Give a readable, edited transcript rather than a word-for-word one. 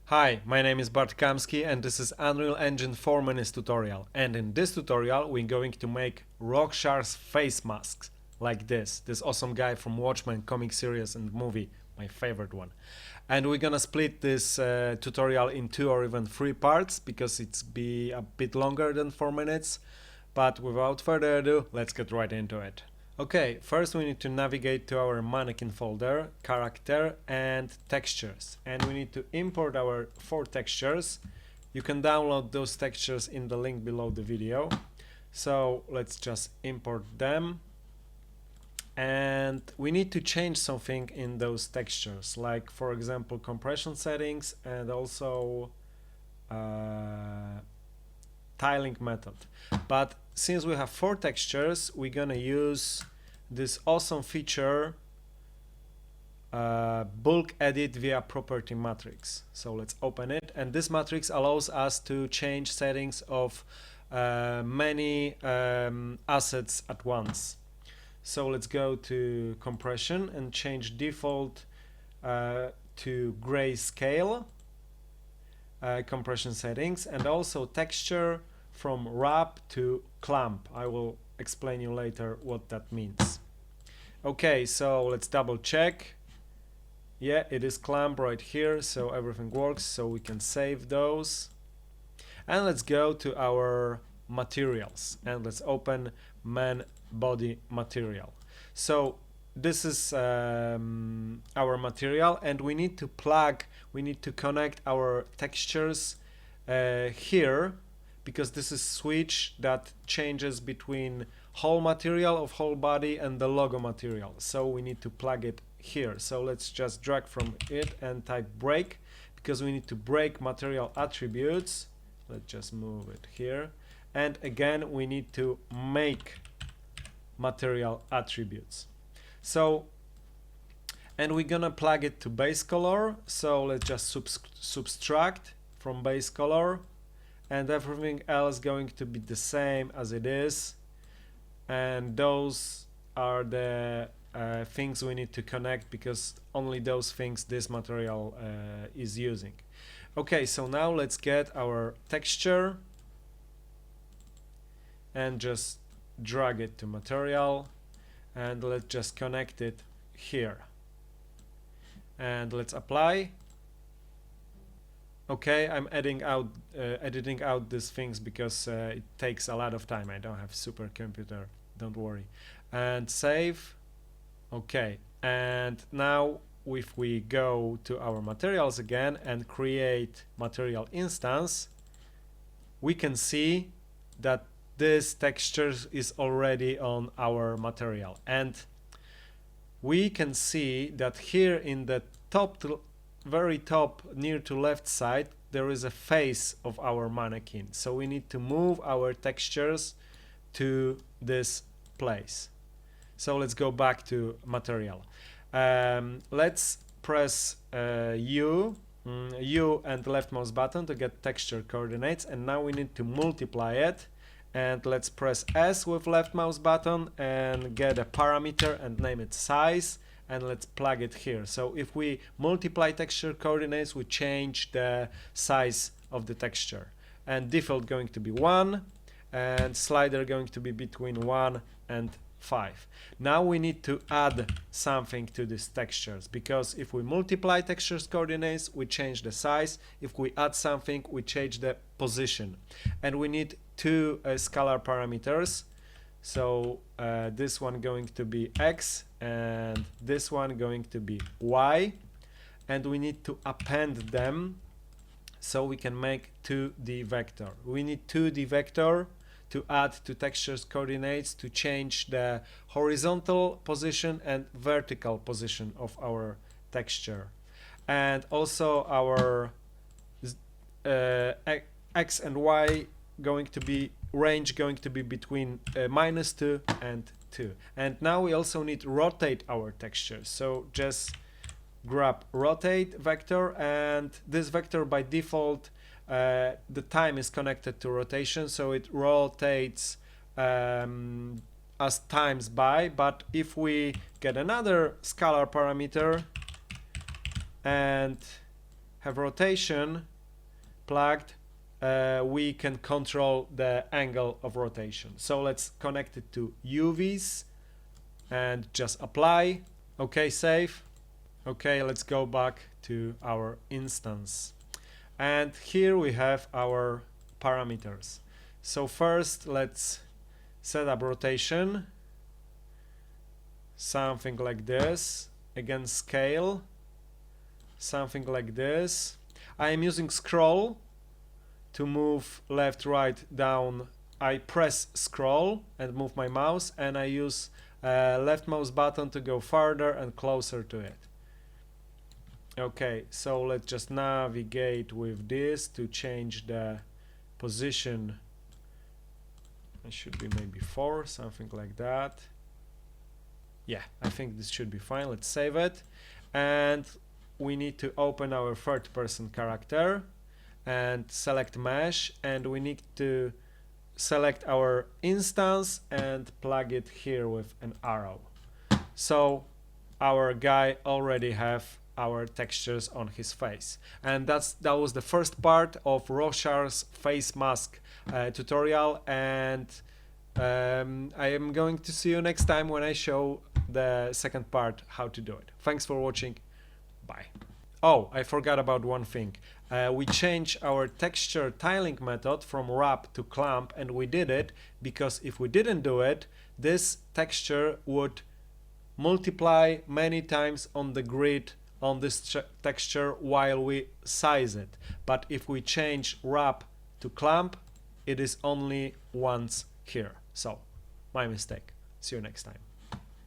Hi, my name is Bart Kamski and this is Unreal Engine 4 minutes tutorial. And in this tutorial we're going to make Rorschach's face masks like this awesome guy from Watchmen comic series and movie, my favorite one. And we're gonna split this tutorial in 2 or even 3 parts because it's be a bit longer than 4 minutes. But without further ado, let's get right into it. Okay, first we need to navigate to our mannequin folder, character and textures, and we need to import our 4 textures. You can download those textures in the link below the video. So let's just import them, and we need to change something in those textures, like for example compression settings and also tiling method. But since we have 4 textures, we're gonna use this awesome feature bulk edit via property matrix. So let's open it, and this matrix allows us to change settings of many assets at once. So let's go to compression and change default to grayscale compression settings, and also texture from wrap to clamp. I will explain you later what that means. Okay, so let's double check. Yeah, it is clamp right here, so everything works, so we can save those. And let's go to our materials and let's open man body material. So this is our material, and we need to connect our textures here, because this is switch that changes between whole material of whole body and the logo material. So we need to plug it here. So let's just drag from it and type break, because we need to break material attributes. Let's just move it here. And again, we need to make material attributes. So, and we're gonna plug it to base color. So let's just subtract from base color, and everything else going to be the same as it is. And those are the things we need to connect, because only those things this material is using. Okay, so now let's get our texture and just drag it to material, and let's just connect it here, and let's apply. Okay, I'm editing out these things because it takes a lot of time. I don't have supercomputer, don't worry. And save. Okay, and now if we go to our materials again and create material instance, we can see that this texture is already on our material, and we can see that here in the very top near to left side there is a face of our mannequin. So we need to move our textures to this place. So let's go back to material. Let's press U and left mouse button to get texture coordinates, and now we need to multiply it. And let's press S with left mouse button and get a parameter and name it size, and let's plug it here. So if we multiply texture coordinates, we change the size of the texture, and default going to be 1 and slider going to be between 1 and 5. Now we need to add something to these textures, because if we multiply textures coordinates, we change the size. If we add something, we change the position, and we need 2 scalar parameters. So this one going to be X and this one going to be Y, and we need to append them so we can make 2D vector. We need 2D vector to add to textures coordinates to change the horizontal position and vertical position of our texture, and also our X and Y going to be range going to be between -2 and 2. And now we also need to rotate our texture. So just grab rotate vector, and this vector by default the time is connected to rotation, so it rotates as times by. But if we get another scalar parameter and have rotation plugged, we can control the angle of rotation. So let's connect it to UVs and just apply. Okay, save. Okay, let's go back to our instance. And here we have our parameters. So first let's set up rotation, something like this. Again, scale, something like this. I am using scroll to move left, right, down. I press scroll and move my mouse, and I use left mouse button to go farther and closer to it. Okay, so let's just navigate with this to change the position. It should be maybe 4, something like that. Yeah, I think this should be fine. Let's save it. And we need to open our third person character and select mesh, and we need to select our instance and plug it here with an arrow. So our guy already have our textures on his face, and that was the first part of Rorschach's face mask tutorial, and I am going to see you next time when I show the second part how to do it. Thanks for watching. Bye. Oh, I forgot about one thing. We changed our texture tiling method from wrap to clamp, and we did it because if we didn't do it, this texture would multiply many times on the grid on this texture while we size it. But if we change wrap to clamp, it is only once here. So, my mistake. See you next time.